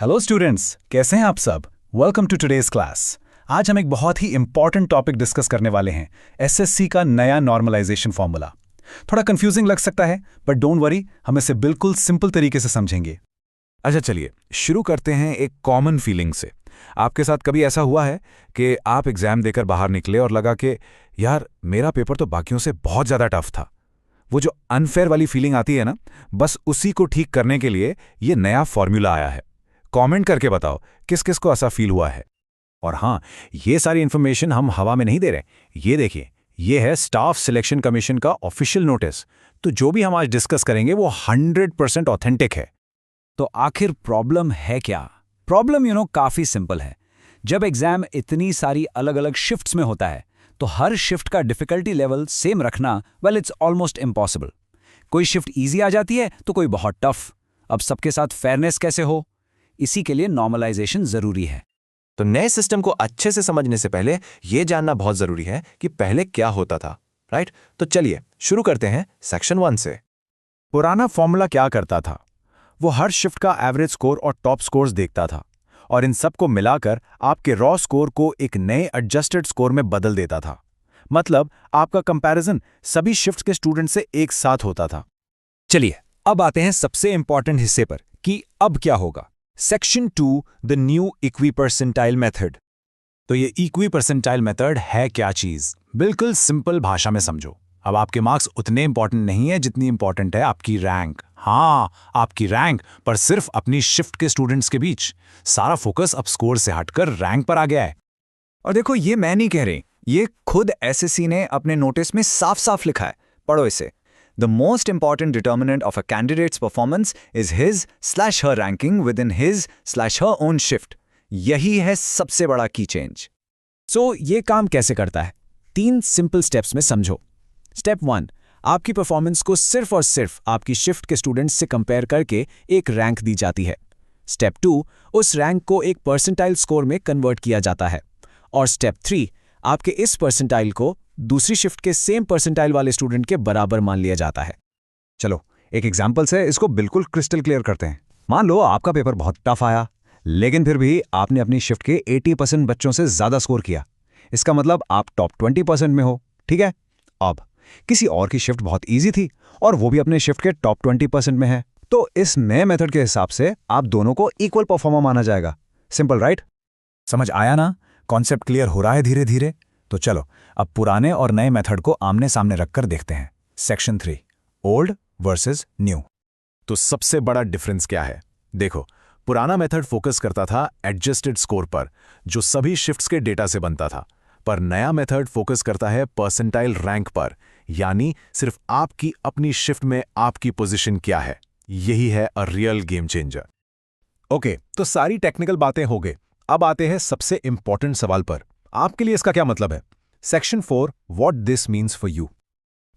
Hello students, कैसे हैं आप सब? Welcome to today's class. आज हम एक बहुत ही इंपॉर्टेंट टॉपिक डिस्कस करने वाले हैं, एसएससी का नया नॉर्मलाइजेशन फॉर्मूला। थोड़ा कंफ्यूजिंग लग सकता है, बट डोंट वरी, हम इसे बिल्कुल सिंपल तरीके से समझेंगे। अच्छा चलिए शुरू करते हैं एक कॉमन फीलिंग से। आपके साथ कभी ऐसा हुआ है कि आप एग्जाम देकर बाहर निकले और लगा कि यार मेरा पेपर तो बाकियों से बहुत ज़्यादा टफ था। वो जो अनफेयर वाली फीलिंग आती है ना, बस उसी को ठीक करने के लिए ये नया फॉर्मूला आया है। कमेंट करके बताओ किस किस को ऐसा फील हुआ है। और हाँ, ये सारी इन्फॉर्मेशन हम हवा में नहीं दे रहे। ये देखिए, ये है स्टाफ सिलेक्शन कमीशन का ऑफिशियल नोटिस। तो जो भी हम आज डिस्कस करेंगे वो 100% ऑथेंटिक है। तो आखिर प्रॉब्लम है क्या? प्रॉब्लम काफ़ी सिंपल है। जब एग्जाम इतनी सारी अलग अलग शिफ्ट्स में होता है तो हर शिफ्ट का डिफिकल्टी लेवल सेम रखना, वेल, इट्स ऑलमोस्ट इम्पॉसिबल। कोई शिफ्ट ईजी आ जाती है तो कोई बहुत टफ। अब सबके साथ फेयरनेस कैसे हो? इसी के लिए नॉर्मलाइजेशन जरूरी है। तो नए सिस्टम को अच्छे से समझने से पहले यह जानना बहुत जरूरी है कि पहले क्या होता था, राइट? तो चलिए शुरू करते हैं सेक्शन 1 से। पुराना फॉर्मूला क्या करता था? वो हर शिफ्ट का एवरेज स्कोर और टॉप स्कोर्स देखता था और इन सबको मिलाकर आपके रॉ स्कोर को एक नए एडजस्टेड स्कोर में बदल देता था। मतलब आपका कंपैरिजन सभी शिफ्ट्स के स्टूडेंट से एक साथ होता था। चलिए अब आते हैं सबसे इंपॉर्टेंट हिस्से पर कि अब क्या होगा। Section 2, the new equi percentile method. तो ये इक्वी परसेंटाइल मेथड है क्या चीज? बिल्कुल सिंपल भाषा में समझो। अब आपके मार्क्स उतने इंपॉर्टेंट नहीं है जितनी इंपॉर्टेंट है आपकी रैंक। हाँ, आपकी रैंक, पर सिर्फ अपनी शिफ्ट के स्टूडेंट्स के बीच। सारा फोकस अब स्कोर से हटकर रैंक पर आ गया है। और देखो, ये मैं नहीं कह रही, ये खुद एसएससी ने अपने नोटिस में साफ साफ लिखा है। पढ़ो इसे। The most important determinant of a candidate's performance is his/her ranking within his/her own shift. यही है सबसे बड़ा की चेंज। सो ये काम कैसे करता है? 3 सिंपल स्टेप्स में समझो। स्टेप 1, आपकी परफॉर्मेंस को सिर्फ और सिर्फ आपकी शिफ्ट के स्टूडेंट्स से कंपेयर करके एक रैंक दी जाती है। स्टेप 2, उस रैंक को एक परसेंटाइल स्कोर में कन्वर्ट किया जाता है। और स्टेप 3, आपके इस परसेंटाइल को दूसरी शिफ्ट के सेम परसेंटाइल वाले स्टूडेंट के बराबर मान लिया जाता है। चलो एक एग्जांपल से इसको बिल्कुल क्रिस्टल क्लियर करते हैं। मान लो आपका पेपर बहुत टफ आया, लेकिन फिर भी आपने अपनी शिफ्ट के 80% बच्चों से ज्यादा स्कोर किया। इसका मतलब आप टॉप 20% में हो, ठीक है? अब किसी और की शिफ्ट बहुत ईजी थी और वो भी अपने शिफ्ट के टॉप 20% में है, तो इस नए मेथड के हिसाब से आप दोनों को इक्वल परफॉर्मर माना जाएगा। Simple, right? समझ आया ना? कॉन्सेप्ट क्लियर हो रहा है धीरे धीरे। तो चलो अब पुराने और नए मेथड को आमने सामने रखकर देखते हैं। Section 3, old versus new. तो सबसे बड़ा डिफरेंस क्या है? देखो, पुराना मेथड फोकस करता था एडजस्टेड स्कोर पर, जो सभी शिफ्ट्स के डेटा से बनता था, पर नया मेथड फोकस करता है परसेंटाइल रैंक पर, यानी सिर्फ आपकी अपनी शिफ्ट में आपकी पोजीशन क्या है। यही है a real game changer. Okay, तो सारी टेक्निकल बातें हो गई। अब आते हैं सबसे इंपॉर्टेंट सवाल पर। आपके लिए इसका क्या मतलब है? Section 4, what this means for you.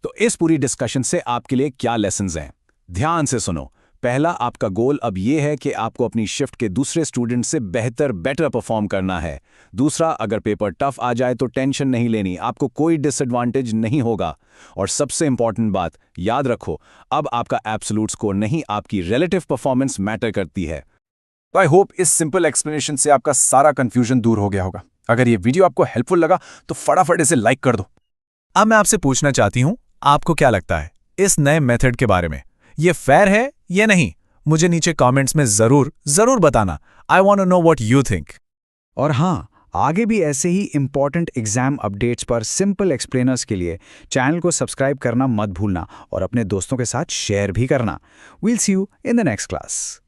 तो इस पूरी डिस्कशन से आपके लिए क्या लेसन्स हैं? ध्यान से सुनो। पहला, आपका गोल अब ये है कि आपको अपनी शिफ्ट के दूसरे स्टूडेंट से बेटर परफॉर्म करना है। दूसरा, अगर पेपर टफ आ जाए तो टेंशन नहीं लेनी, आपको कोई डिसएडवांटेज नहीं होगा। और सबसे इंपॉर्टेंट बात याद रखो, अब आपका एब्सोल्यूट स्कोर नहीं, आपकी रिलेटिव परफॉर्मेंस मैटर करती है। तो आई होप इस सिंपल एक्सप्लेनेशन से आपका सारा कंफ्यूजन दूर हो गया होगा। अगर ये वीडियो आपको हेल्पफुल लगा तो फटाफट इसे लाइक कर दो। अब मैं आपसे पूछना चाहती हूं, आपको क्या लगता है इस नए मेथड के बारे में? ये फेयर है या नहीं? मुझे नीचे कमेंट्स में जरूर बताना। I want to know what you think. और हाँ, आगे भी ऐसे ही इंपॉर्टेंट एग्जाम अपडेट्स पर सिंपल एक्सप्लेनर्स के लिए चैनल को सब्सक्राइब करना मत भूलना और अपने दोस्तों के साथ शेयर भी करना। We'll see you in the next class.